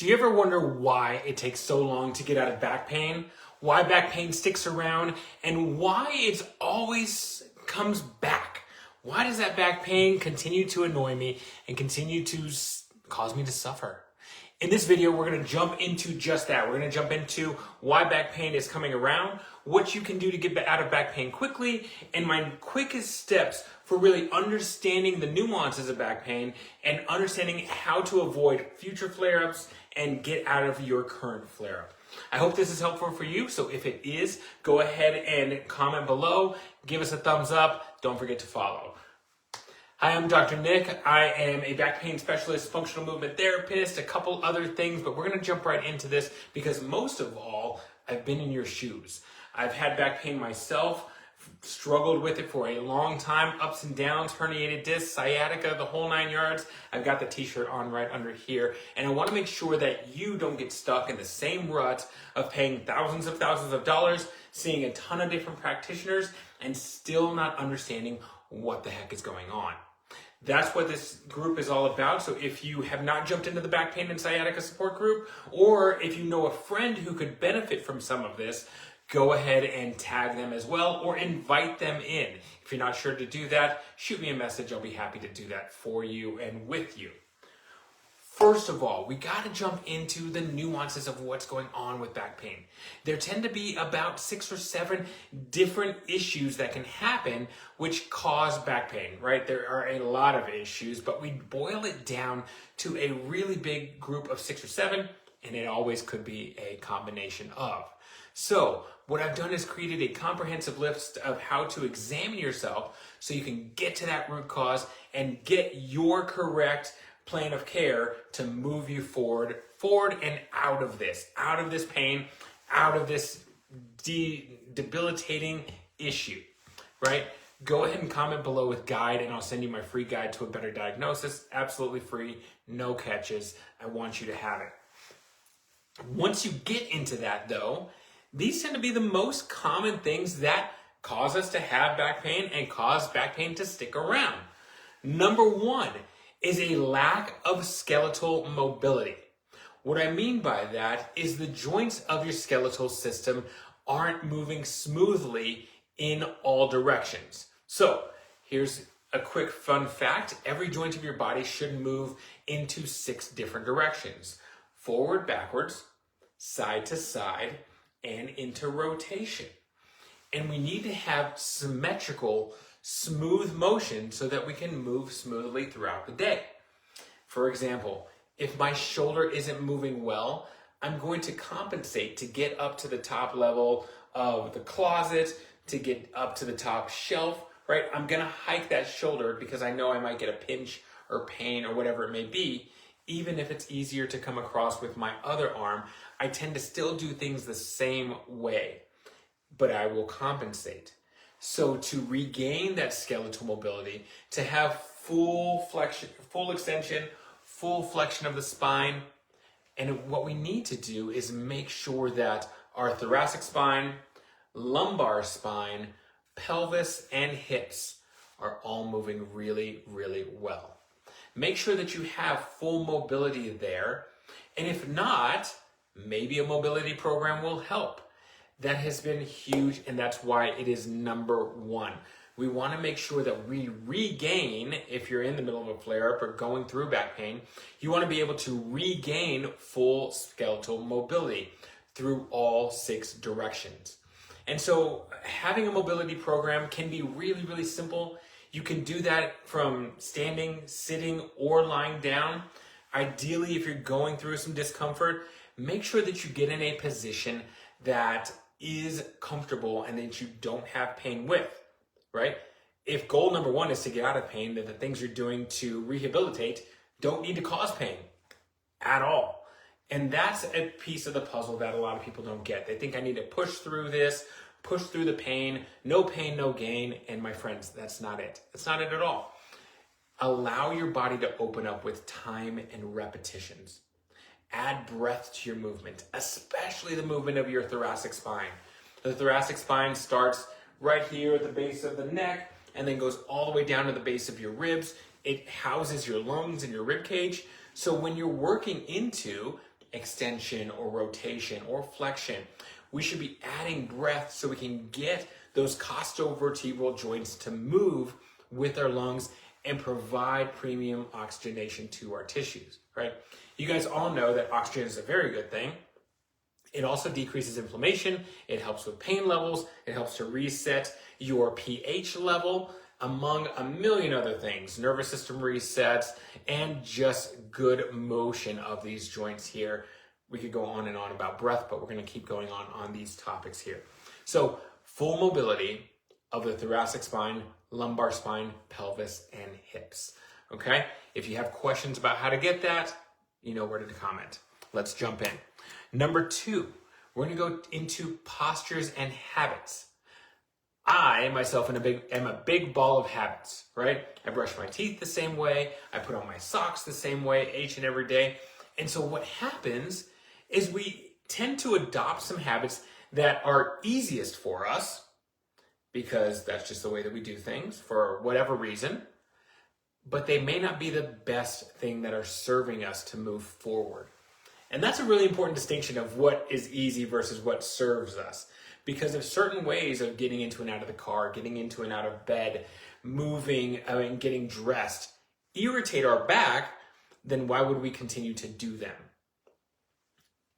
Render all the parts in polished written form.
Do you ever wonder why it takes so long to get out of back pain? Why back pain sticks around and why it always comes back? Why does that back pain continue to annoy me and continue to cause me to suffer? In this video, we're going to jump into just that. We're going to jump into why back pain is coming around, what you can do to get out of back pain quickly, and my quickest steps for really understanding the nuances of back pain and understanding how to avoid future flare-ups and get out of your current flare-up. I hope this is helpful for you, so if it is, go ahead and comment below, give us a thumbs up, don't forget to follow. Hi, I'm Dr. Nick. I am a back pain specialist, functional movement therapist, a couple other things, but we're going to jump right into this because most of all, I've been in your shoes. I've had back pain myself, struggled with it for a long time, ups and downs, herniated discs, sciatica, the whole 9 yards. I've got the t-shirt on right under here, and I want to make sure that you don't get stuck in the same rut of paying thousands of dollars, seeing a ton of different practitioners, and still not understanding what the heck is going on. That's what this group is all about. So if you have not jumped into the back pain and sciatica support group, or if you know a friend who could benefit from some of this, go ahead and tag them as well or invite them in. If you're not sure to do that, shoot me a message. I'll be happy to do that for you and with you. First of all, we got to jump into the nuances of what's going on with back pain. There tend to be about 6 or 7 different issues that can happen which cause back pain, right? There are a lot of issues, but we boil it down to a really big group of 6 or 7, and it always could be a combination of. So what I've done is created a comprehensive list of how to examine yourself so you can get to that root cause and get your correct plan of care to move you forward and out of this pain, out of this debilitating issue, right? Go ahead and comment below with guide and I'll send you my free guide to a better diagnosis. Absolutely free, no catches. I want you to have it. Once you get into that though, these tend to be the most common things that cause us to have back pain and cause back pain to stick around. Number 1 is a lack of skeletal mobility. What I mean by that is the joints of your skeletal system aren't moving smoothly in all directions. So here's a quick fun fact. Every joint of your body should move into 6 different directions. Forward, backwards, side to side, and into rotation. And we need to have symmetrical, smooth motion so that we can move smoothly throughout the day. For example, if my shoulder isn't moving well, I'm going to compensate to get up to the top level of the closet, to get up to the top shelf, right? I'm going to hike that shoulder because I know I might get a pinch or pain or whatever it may be. Even if it's easier to come across with my other arm, I tend to still do things the same way, but I will compensate. So to regain that skeletal mobility, to have full flexion, full extension, full flexion of the spine, and what we need to do is make sure that our thoracic spine, lumbar spine, pelvis, and hips are all moving really, really well. Make sure that you have full mobility there, and if not, maybe a mobility program will help. That has been huge, and that's why it is number 1. We want to make sure that we regain, if you're in the middle of a flare-up or going through back pain, you want to be able to regain full skeletal mobility through all 6 directions. And so having a mobility program can be really, really simple. You can do that from standing, sitting, or lying down. Ideally, if you're going through some discomfort, make sure that you get in a position that is comfortable and that you don't have pain with, right? If goal number 1 is to get out of pain, then the things you're doing to rehabilitate don't need to cause pain at all. And that's a piece of the puzzle that a lot of people don't get. They think I need to push through this, push through the pain, no gain. And my friends, that's not it. That's not it at all. Allow your body to open up with time and repetitions. Add breath to your movement, especially the movement of your thoracic spine. The thoracic spine starts right here at the base of the neck and then goes all the way down to the base of your ribs. It houses your lungs and your rib cage. So when you're working into extension or rotation or flexion. We should be adding breath so we can get those costovertebral joints to move with our lungs and provide premium oxygenation to our tissues, right? You guys all know that oxygen is a very good thing. It also decreases inflammation. It helps with pain levels. It helps to reset your pH level, among a million other things. Nervous system resets and just good motion of these joints here. We could go on and on about breath, but we're going to keep going on these topics here. So full mobility of the thoracic spine, lumbar spine, pelvis, and hips. Okay? If you have questions about how to get that, you know where to comment. Let's jump in. Number 2, we're going to go into postures and habits. I, myself, am a big ball of habits, right? I brush my teeth the same way. I put on my socks the same way each and every day. And so what happens is we tend to adopt some habits that are easiest for us because that's just the way that we do things for whatever reason, but they may not be the best thing that are serving us to move forward. And that's a really important distinction of what is easy versus what serves us. Because if certain ways of getting into and out of the car, getting into and out of bed, moving, and getting dressed irritate our back, then why would we continue to do them?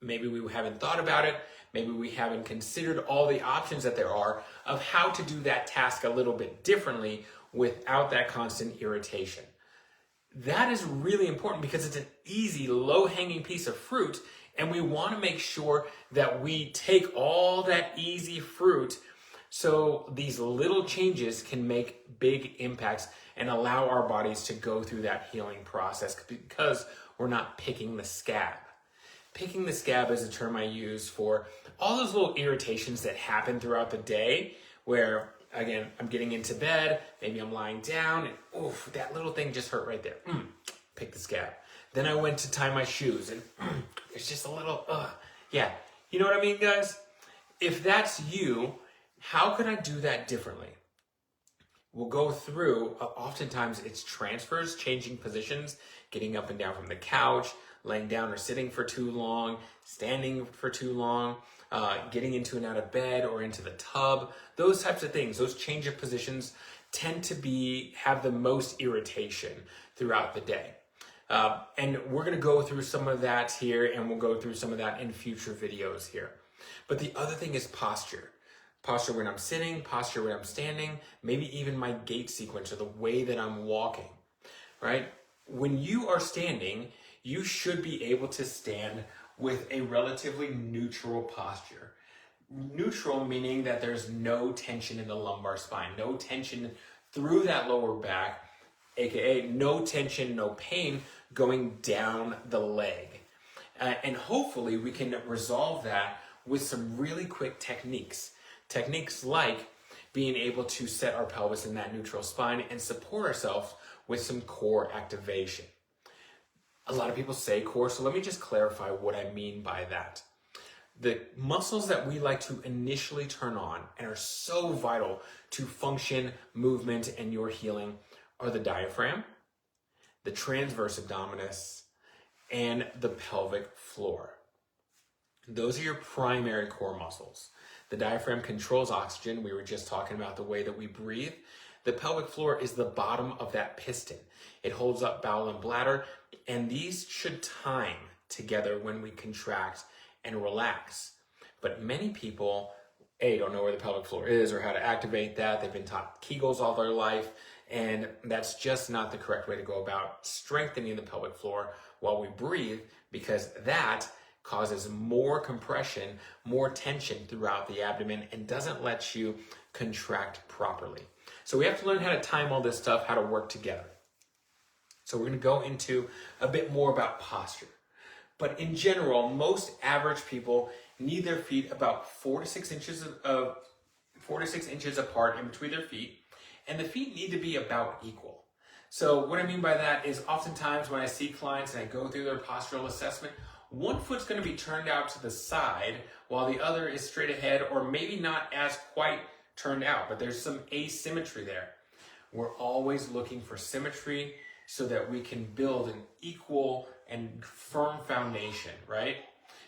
Maybe we haven't thought about it. Maybe we haven't considered all the options that there are of how to do that task a little bit differently without that constant irritation. That is really important because it's an easy, low-hanging piece of fruit, and we want to make sure that we take all that easy fruit so these little changes can make big impacts and allow our bodies to go through that healing process because we're not picking the scab. Picking the scab is a term I use for all those little irritations that happen throughout the day where, again, I'm getting into bed, maybe I'm lying down, and oof, that little thing just hurt right there. Pick the scab. Then I went to tie my shoes, and there's just a little, yeah. You know what I mean, guys? If that's you, how could I do that differently? We'll go through, oftentimes it's transfers, changing positions, getting up and down from the couch, laying down or sitting for too long, standing for too long, getting into and out of bed or into the tub. Those types of things, those change of positions tend to have the most irritation throughout the day. And we're going to go through some of that here, and we'll go through some of that in future videos here. But the other thing is posture. Posture when I'm sitting, posture when I'm standing, maybe even my gait sequence or the way that I'm walking, right? When you are standing, you should be able to stand with a relatively neutral posture. Neutral meaning that there's no tension in the lumbar spine, no tension through that lower back, aka no tension, no pain going down the leg. And hopefully we can resolve that with some really quick techniques. Techniques like being able to set our pelvis in that neutral spine and support ourselves with some core activation. A lot of people say core, so let me just clarify what I mean by that. The muscles that we like to initially turn on and are so vital to function, movement, and your healing are the diaphragm, the transverse abdominis, and the pelvic floor. Those are your primary core muscles. The diaphragm controls oxygen. We were just talking about the way that we breathe. The pelvic floor is the bottom of that piston. It holds up bowel and bladder, and these should time together when we contract and relax. But many people, don't know where the pelvic floor is or how to activate that. They've been taught Kegels all their life, and that's just not the correct way to go about strengthening the pelvic floor while we breathe, because that causes more compression, more tension throughout the abdomen, and doesn't let you contract properly. So we have to learn how to time all this stuff, how to work together. So we're going to go into a bit more about posture. But in general, most average people need their feet about 4 to 6 inches apart in between their feet, and the feet need to be about equal. So what I mean by that is oftentimes when I see clients and I go through their postural assessment, one foot's going to be turned out to the side while the other is straight ahead, or maybe not as quite turned out, but there's some asymmetry there. We're always looking for symmetry so that we can build an equal and firm foundation foundation, right?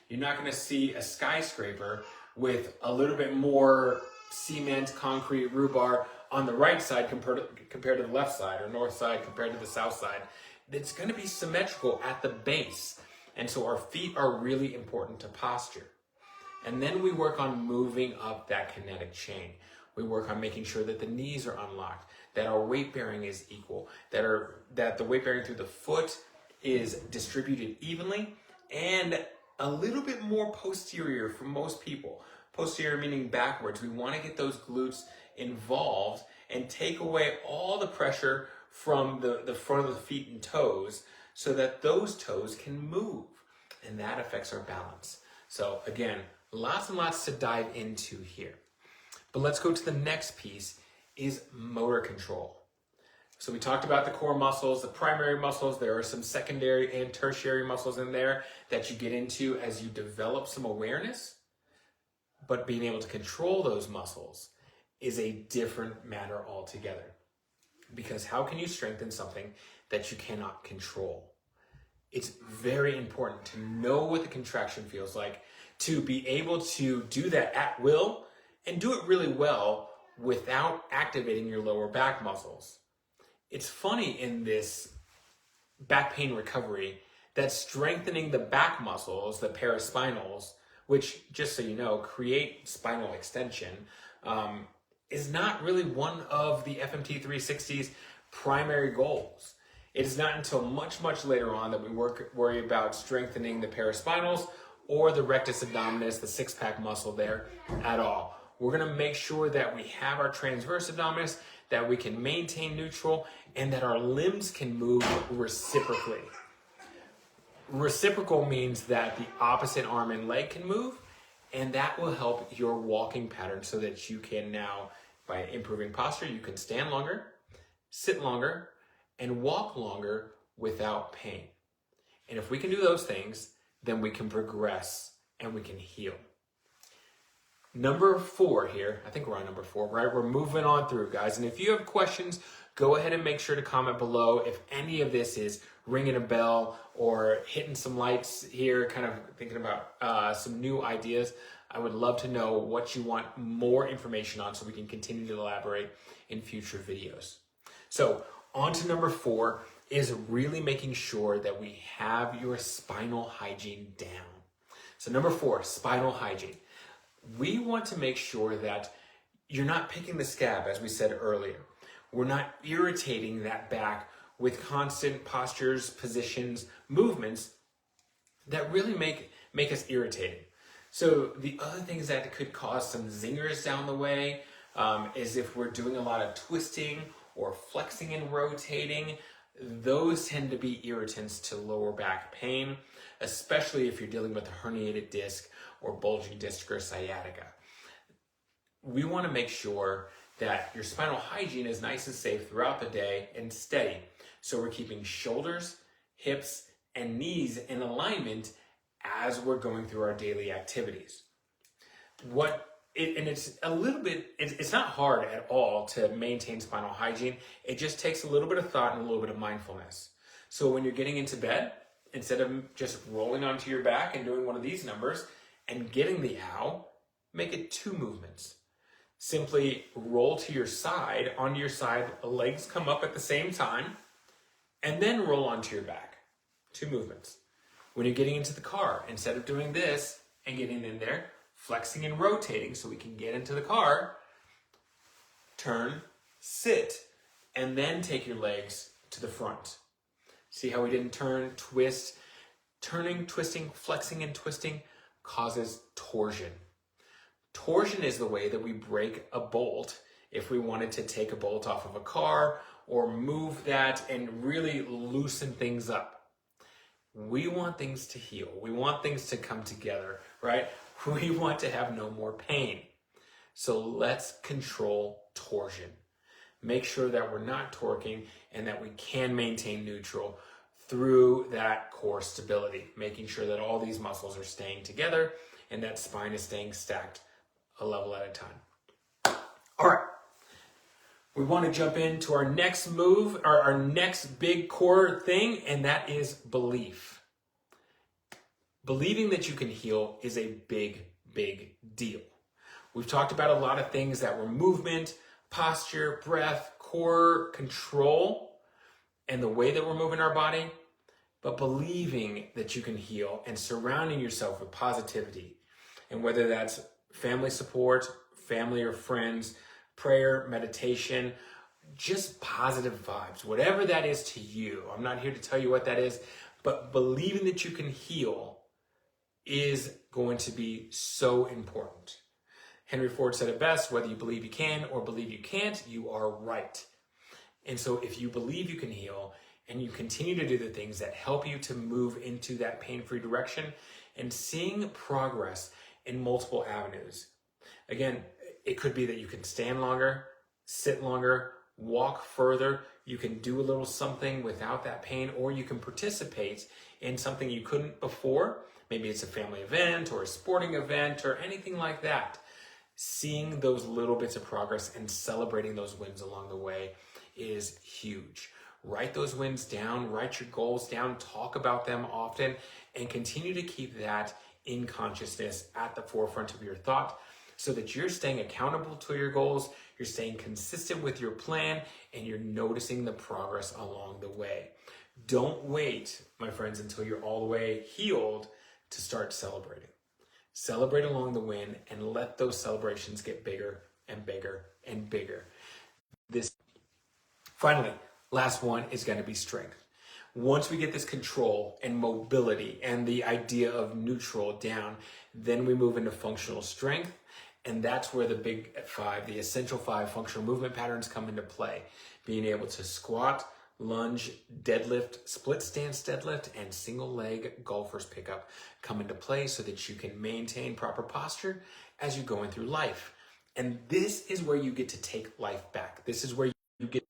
You're not going to see a skyscraper with a little bit more cement, concrete, rebar on the right side compared to the left side, or north side compared to the south side. It's going to be symmetrical at the base. And so our feet are really important to posture. And then we work on moving up that kinetic chain. We work on making sure that the knees are unlocked, that our weight bearing is equal, that the weight bearing through the foot is distributed evenly, and a little bit more posterior for most people. Posterior meaning backwards. We want to get those glutes involved and take away all the pressure from the front of the feet and toes so that those toes can move. And that affects our balance. So again, lots and lots to dive into here. But let's go to the next piece, is motor control. So we talked about the core muscles, the primary muscles. There are some secondary and tertiary muscles in there that you get into as you develop some awareness. But being able to control those muscles is a different matter altogether. Because how can you strengthen something that you cannot control? It's very important to know what the contraction feels like, to be able to do that at will and do it really well without activating your lower back muscles. It's funny in this back pain recovery that strengthening the back muscles, the paraspinals, which, just so you know, create spinal extension, is not really one of the FMT 360's primary goals. It is not until much, much later on that we worry about strengthening the paraspinals or the rectus abdominis, the six-pack muscle there at all. We're going to make sure that we have our transverse abdominis, that we can maintain neutral, and that our limbs can move reciprocally. Reciprocal means that the opposite arm and leg can move, and that will help your walking pattern so that you can now, by improving posture, you can stand longer, sit longer, and walk longer without pain. And if we can do those things, then we can progress and we can heal. Number 4 here, I think we're on number 4, right? We're moving on through, guys. And if you have questions, go ahead and make sure to comment below if any of this is ringing a bell or hitting some lights here, kind of thinking about some new ideas. I would love to know what you want more information on so we can continue to elaborate in future videos. So on to number 4 is really making sure that we have your spinal hygiene down. So number 4, spinal hygiene. We want to make sure that you're not picking the scab, as we said earlier. We're not irritating that back with constant postures, positions, movements that really make us irritating. So the other things that could cause some zingers down the way is if we're doing a lot of twisting or flexing and rotating. Those tend to be irritants to lower back pain, especially if you're dealing with a herniated disc or bulging disc or sciatica. We want to make sure that your spinal hygiene is nice and safe throughout the day and steady. So we're keeping shoulders, hips, and knees in alignment as we're going through our daily activities. It's not hard at all to maintain spinal hygiene. It just takes a little bit of thought and a little bit of mindfulness. So when you're getting into bed, instead of just rolling onto your back and doing one of these numbers and getting the ow, make it 2 movements. Simply roll to your side, onto your side, legs come up at the same time, and then roll onto your back. 2 movements. When you're getting into the car, instead of doing this and getting in there, flexing and rotating so we can get into the car, turn, sit, and then take your legs to the front. See how we didn't turn, twist? Turning, twisting, flexing, and twisting causes torsion. Torsion is the way that we break a bolt if we wanted to take a bolt off of a car or move that and really loosen things up. We want things to heal. We want things to come together, right? We want to have no more pain. So let's control torsion. Make sure that we're not torquing and that we can maintain neutral through that core stability, making sure that all these muscles are staying together and that spine is staying stacked a level at a time. All right. We want to jump into our next move, our next big core thing, and that is belief. Believing that you can heal is a big, big deal. We've talked about a lot of things that were movement, posture, breath, core control, and the way that we're moving our body, but believing that you can heal and surrounding yourself with positivity. And whether that's family support, family or friends, prayer, meditation, just positive vibes, whatever that is to you. I'm not here to tell you what that is, but believing that you can heal is going to be so important. Henry Ford said it best, whether you believe you can or believe you can't, you are right. And so if you believe you can heal and you continue to do the things that help you to move into that pain-free direction and seeing progress in multiple avenues. Again, it could be that you can stand longer, sit longer, walk further. You can do a little something without that pain, or you can participate in something you couldn't before. Maybe it's a family event or a sporting event or anything like that. Seeing those little bits of progress and celebrating those wins along the way is huge. Write those wins down, write your goals down, talk about them often, and continue to keep that in consciousness at the forefront of your thought so that you're staying accountable to your goals, you're staying consistent with your plan, and you're noticing the progress along the way. Don't wait, my friends, until you're all the way healed to start celebrating. Celebrate along the way and let those celebrations get bigger and bigger and bigger. Finally, last one is going to be strength. Once we get this control and mobility and the idea of neutral down, then we move into functional strength. And that's where the big five, the essential five functional movement patterns come into play. Being able to squat, lunge, deadlift, split stance deadlift, and single leg golfer's pickup come into play so that you can maintain proper posture as you're going through life. And this is where you get to take life back. This is where you get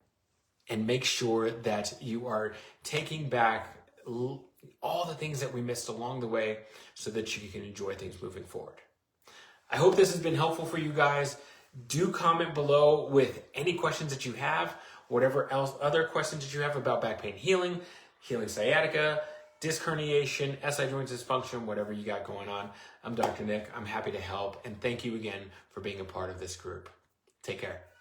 and make sure that you are taking back all the things that we missed along the way so that you can enjoy things moving forward. I hope this has been helpful for you guys. Do comment below with any questions that you have, whatever else, other questions that you have about back pain healing, healing sciatica, disc herniation, SI joint dysfunction, whatever you got going on. I'm Dr. Nick. I'm happy to help. And thank you again for being a part of this group. Take care.